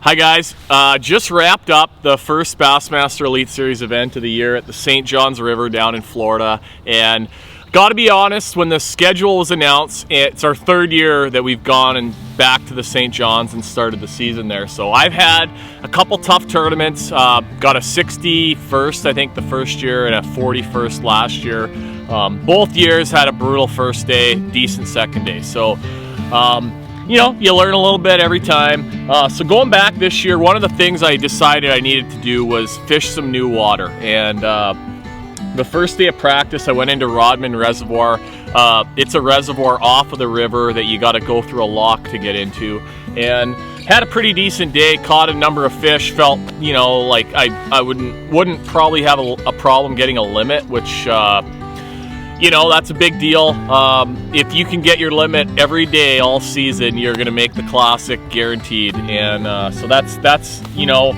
Hi guys, just wrapped up the first Bassmaster Elite Series event of the year at the St. Johns River down in Florida, and gotta be honest, when the schedule was announced, it's our third year that we've gone and back to the St. Johns and started the season there. So I've had a couple tough tournaments, got a 61st I think the first year and a 41st last year. Both years had a brutal first day, decent second day. So you know, you learn a little bit every time. So going back this year, one of the things I decided I needed to do was fish some new water. And the first day of practice, I went into Rodman Reservoir. It's a reservoir off of the river that you got to go through a lock to get into. And had a pretty decent day, caught a number of fish, felt, you know, like I wouldn't probably have a problem getting a limit, which you know, that's a big deal. If you can get your limit every day all season, you're going to make the Classic guaranteed. And so that's you know,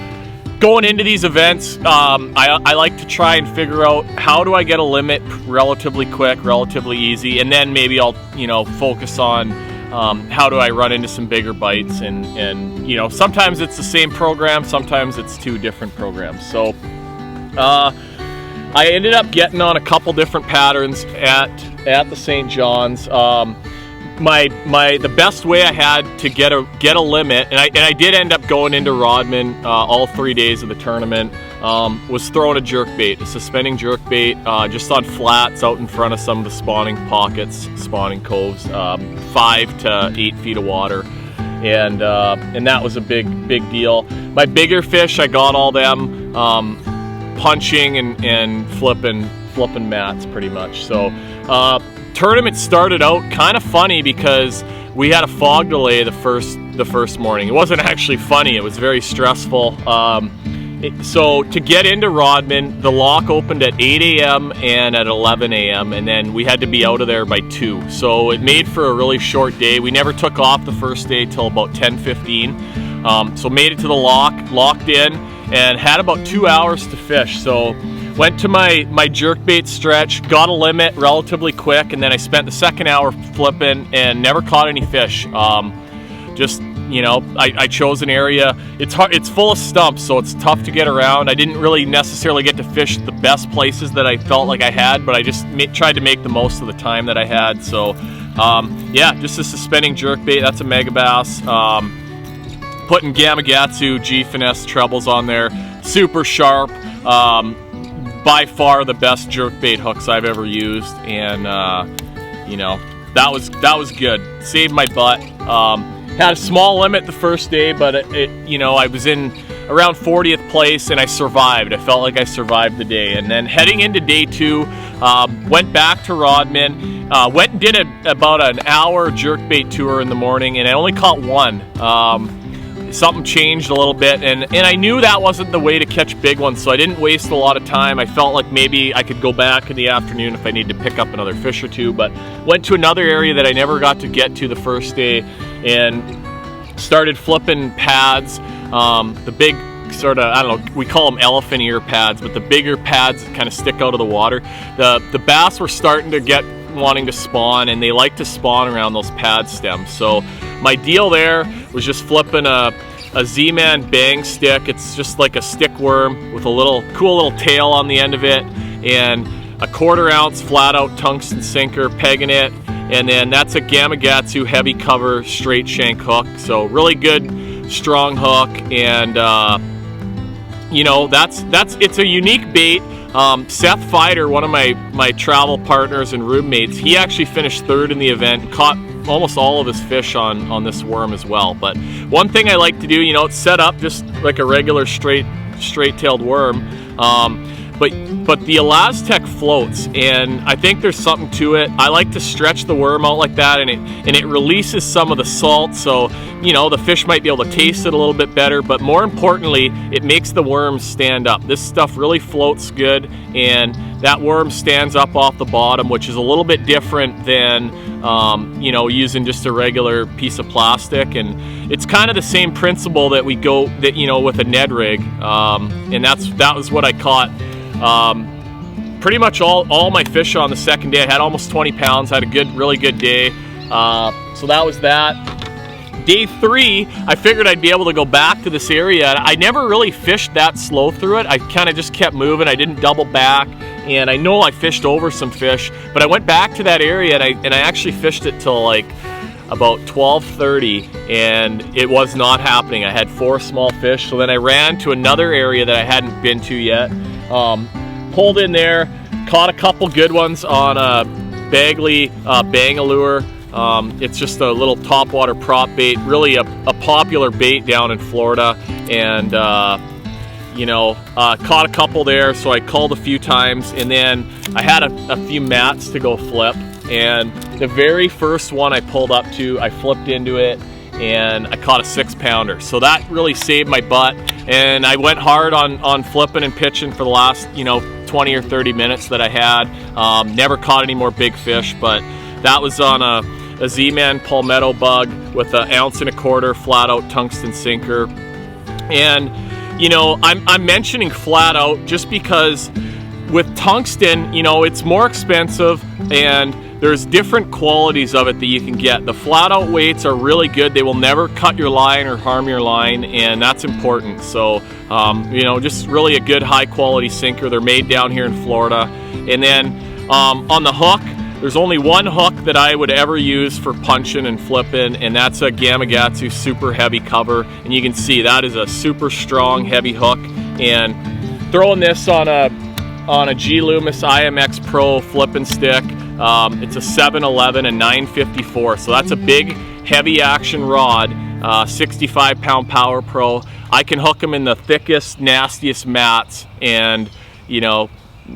going into these events, I like to try and figure out how do I get a limit relatively quick, relatively easy, and then maybe I'll, you know, focus on how do I run into some bigger bites. And you know, sometimes it's the same program, sometimes it's two different programs. So I ended up getting on a couple different patterns at the St. Johns. The best way I had to get a limit, and I did end up going into Rodman all 3 days of the tournament, was throwing a jerkbait, a suspending jerkbait, just on flats out in front of some of the spawning pockets, spawning coves, 5 to 8 feet of water, and that was a big deal. My bigger fish, I got all them punching and flipping mats pretty much. So tournament started out kind of funny because we had a fog delay the first morning. It wasn't actually funny, it was very stressful. So to get into Rodman, the lock opened at 8 a.m. and at 11 a.m. and then we had to be out of there by 2. So it made for a really short day. We never took off the first day till about 10:15. So made it to the lock, locked in, and had about 2 hours to fish. So went to my jerkbait stretch, got a limit relatively quick, and then I spent the second hour flipping and never caught any fish. Just, you know, I chose an area, it's full of stumps, so it's tough to get around. I didn't really necessarily get to fish the best places that I felt like I had, but I just tried to make the most of the time that I had. So yeah, just a suspending jerkbait, that's a megabass. Putting Gamakatsu G-Finesse trebles on there, super sharp, by far the best jerkbait hooks I've ever used, and you know, that was good, saved my butt. Had a small limit the first day, but you know, I was in around 40th place and I survived. I felt like I survived the day. And then heading into day 2, went back to Rodman, went and did about an hour jerkbait tour in the morning, and I only caught one. Something changed a little bit, and I knew that wasn't the way to catch big ones, so I didn't waste a lot of time. I felt like maybe I could go back in the afternoon if I need to pick up another fish or two, but went to another area that I never got to get to the first day and started flipping pads, the big sort of, I don't know, we call them elephant ear pads, but the bigger pads that kind of stick out of the water. The bass were starting to wanting to spawn, and they like to spawn around those pad stems. So my deal there was just flipping a Z-Man bang stick. It's just like a stick worm with a cool little tail on the end of it, and a 1/4 ounce flat out tungsten sinker, pegging it, and then that's a Gamakatsu heavy cover straight shank hook. So really good strong hook, and you know, it's a unique bait. Seth Fider, one of my travel partners and roommates, he actually finished 3rd in the event, caught almost all of his fish on this worm as well. But one thing I like to do, you know, it's set up just like a regular straight-tailed worm, but the Elastec floats, and I think there's something to it. I like to stretch the worm out like that, and it releases some of the salt, so you know, the fish might be able to taste it a little bit better, but more importantly, it makes the worm stand up. This stuff really floats good, and that worm stands up off the bottom, which is a little bit different than you know, using just a regular piece of plastic. And it's kind of the same principle that you know, with a Ned rig, and that was what I caught. Pretty much all my fish on the second day. I had almost 20 pounds, had a really good day. So that was that. Day 3, I figured I'd be able to go back to this area. I never really fished that slow through it. I kind of just kept moving. I didn't double back, and I know I fished over some fish, but I went back to that area and I actually fished it till like about 12:30, and it was not happening. I had 4 small fish, so then I ran to another area that I hadn't been to yet. Pulled in there, caught a couple good ones on a Bagley Bangalore. It's just a little topwater prop bait, really a popular bait down in Florida, and caught a couple there, so I called a few times, and then I had a few mats to go flip, and the very first one I pulled up to, I flipped into it, and I caught a 6-pounder. So that really saved my butt, and I went hard on flipping and pitching for the last 20 or 30 minutes that I had. Never caught any more big fish, but that was on a Z-Man palmetto bug with an 1.25 ounce flat out tungsten sinker. And I'm mentioning flat out just because with tungsten, it's more expensive, and there's different qualities of it that you can get. The flat out weights are really good. They will never cut your line or harm your line, and that's important. So just really a good high quality sinker. They're made down here in Florida. And then on the hook, there's only one hook that I would ever use for punching and flipping, and that's a Gamakatsu super heavy cover. And you can see that is a super strong heavy hook. And throwing this on a G Loomis IMX Pro flipping stick, it's a 711 and 954, so that's a big heavy action rod, 65-pound Power Pro. I can hook them in the thickest, nastiest mats, and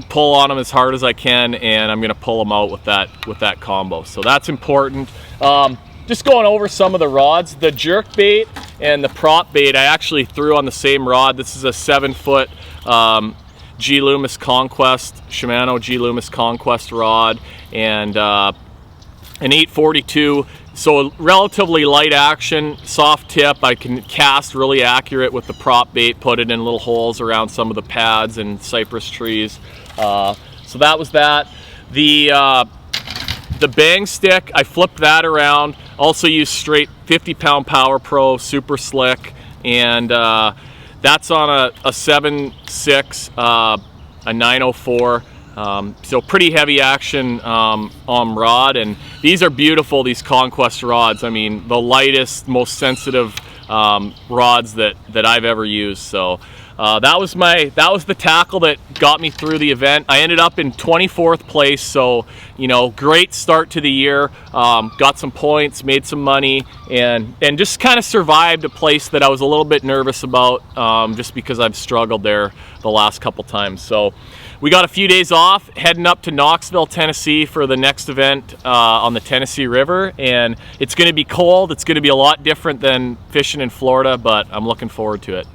pull on them as hard as I can, and I'm gonna pull them out with that combo. So that's important. Just going over some of the rods, the jerk bait and the prop bait I actually threw on the same rod. This is a 7-foot G Loomis Conquest, Shimano G Loomis Conquest rod, and an 842. So relatively light action, soft tip. I can cast really accurate with the prop bait, put it in little holes around some of the pads and cypress trees. So that was that. The bang stick, I flipped that around. Also used straight 50-pound Power Pro, super slick, and that's on a 7.6, a 904. So pretty heavy action rod, and these are beautiful, these Conquest rods. I mean, the lightest, most sensitive rods that I've ever used. So that was the tackle that got me through the event. I ended up in 24th place, so great start to the year. Got some points, made some money, and just kind of survived a place that I was a little bit nervous about, just because I've struggled there the last couple times. So we got a few days off, heading up to Knoxville, Tennessee for the next event on the Tennessee River, and it's going to be cold. It's going to be a lot different than fishing in Florida, but I'm looking forward to it.